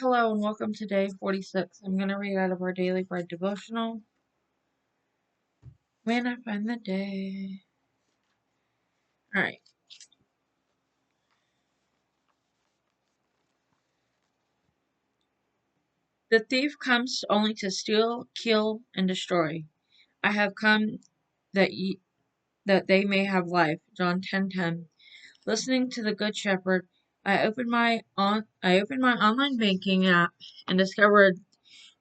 Hello and welcome to day 46. I'm going to read out of our Daily Bread devotional. When I find the day. Alright. The thief comes only to steal, kill, and destroy. I have come that they may have life. John 10:10. Listening to the Good Shepherd, I opened my online banking app and discovered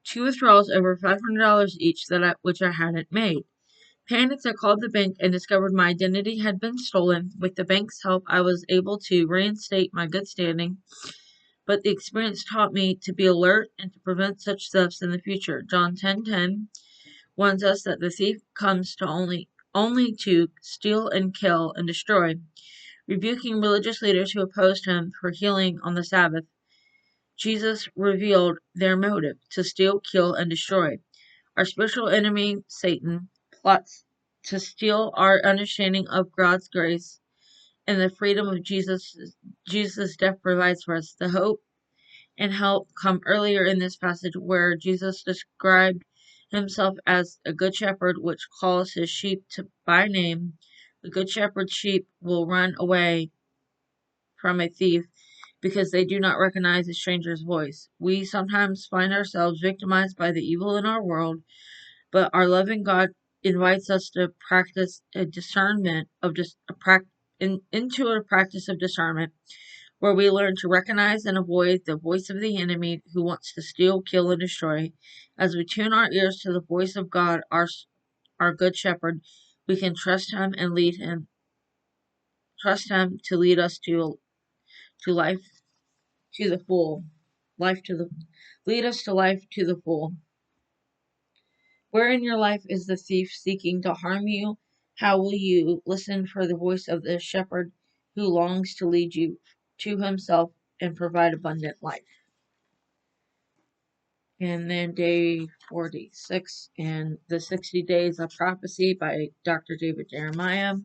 two withdrawals over $500 each which I hadn't made. Panicked, I called the bank and discovered my identity had been stolen. With the bank's help, I was able to reinstate my good standing, but the experience taught me to be alert and to prevent such thefts in the future. John 10:10 warns us that the thief comes to only to steal and kill and destroy, rebuking religious leaders who opposed him for healing on the Sabbath. Jesus revealed their motive: to steal, kill, and destroy. Our spiritual enemy, Satan, plots to steal our understanding of God's grace and the freedom of Jesus' death provides for us. The hope and help come earlier in this passage where Jesus described himself as a good shepherd which calls his sheep by name. The good shepherd's sheep will run away from a thief because they do not recognize a stranger's voice. We sometimes find ourselves victimized by the evil in our world, but our loving God invites us to practice a discernment of into a practice of discernment, where we learn to recognize and avoid the voice of the enemy who wants to steal, kill, and destroy. As we tune our ears to the voice of God, our good shepherd, we can trust him and trust him to lead us to life to the full, life to the lead us to life to the full. Where in your life is the thief seeking to harm you? How will you listen for the voice of the shepherd who longs to lead you to himself and provide abundant life? And then day 46 and the 60 Days of Prophecy by Dr. David Jeremiah.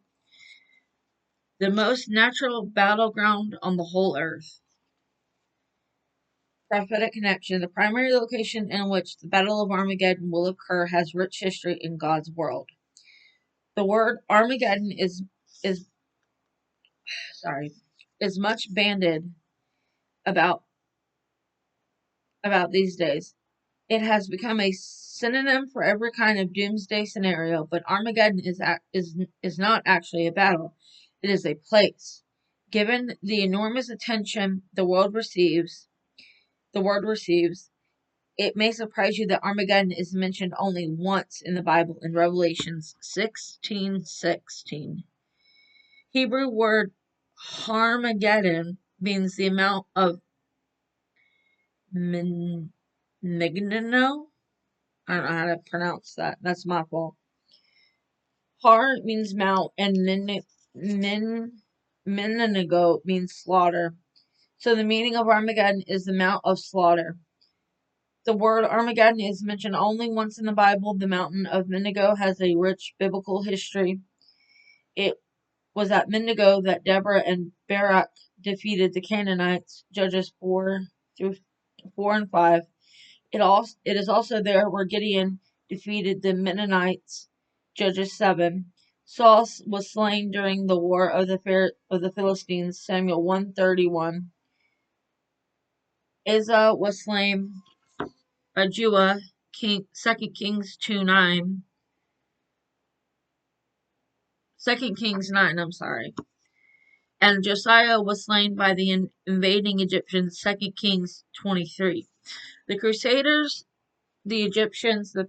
The most natural battleground on the whole earth. Prophetic connection. The primary location in which the Battle of Armageddon will occur has rich history in God's world. The word Armageddon is is much bandied about these days. It has become a synonym for every kind of doomsday scenario, but Armageddon is not actually a battle. It is a place. Given the enormous attention the word receives, it may surprise you that Armageddon is mentioned only once in the Bible in Revelations 16:16. Hebrew word Harmageddon means the amount of Migno. I don't know how to pronounce that. That's my fault. Har means mount, and Menenigo means slaughter. So the meaning of Armageddon is the mount of slaughter. The word Armageddon is mentioned only once in the Bible. The mountain of Mendigo has a rich biblical history. It was at Mendigo that Deborah and Barak defeated the Canaanites, Judges 4 and 5. It is also there where Gideon defeated the Mennonites, Judges 7. Saul was slain during the war of the Philistines, Samuel 1:31. Asa was slain by Jua, 2 Kings 2:9. 2 Kings 9, I'm sorry. And Josiah was slain by the invading Egyptians, 2 Kings 23. The Crusaders, the Egyptians, the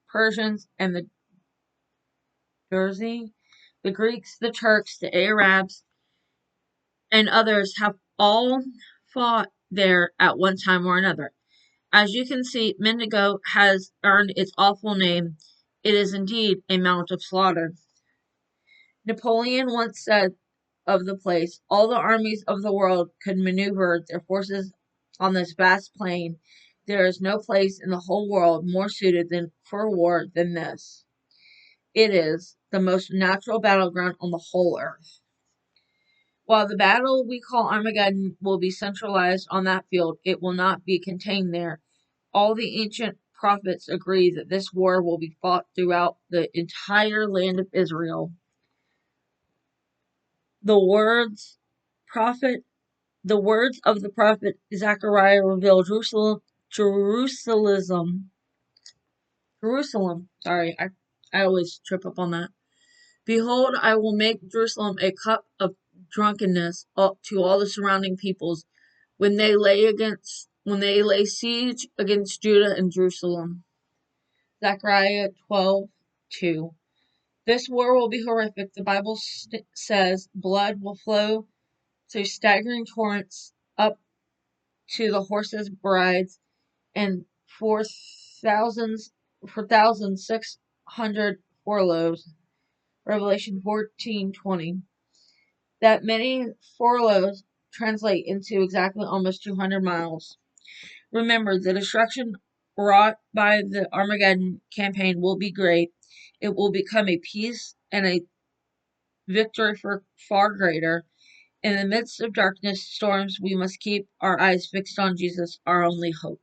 Persians, and the Durzi, the Greeks, the Turks, the Arabs, and others have all fought there at one time or another. As you can see, Mendigo has earned its awful name. It is indeed a mount of slaughter. Napoleon once said of the place, all the armies of the world could maneuver their forces on this vast plain. There is no place in the whole world more suited for war than this. It is the most natural battleground on the whole earth. While the battle we call Armageddon will be centralized on that field, it will not be contained there. All the ancient prophets agree that this war will be fought throughout the entire land of Israel. The words prophet the words of the prophet Zechariah reveal Jerusalem. Sorry, I always trip up on that. Behold, I will make Jerusalem a cup of drunkenness to all the surrounding peoples when they lay siege against Judah and Jerusalem. Zechariah 12:2. This war will be horrific. The Bible says blood will flow through staggering torrents up to the horses' brides, and for thousands 600 furlongs. Revelation 14:20. That many furlongs translate into exactly almost 200 miles. Remember, the destruction wrought by the Armageddon campaign will be great. It will become a peace and a victory for far greater. In the midst of darkness, storms, we must keep our eyes fixed on Jesus, our only hope.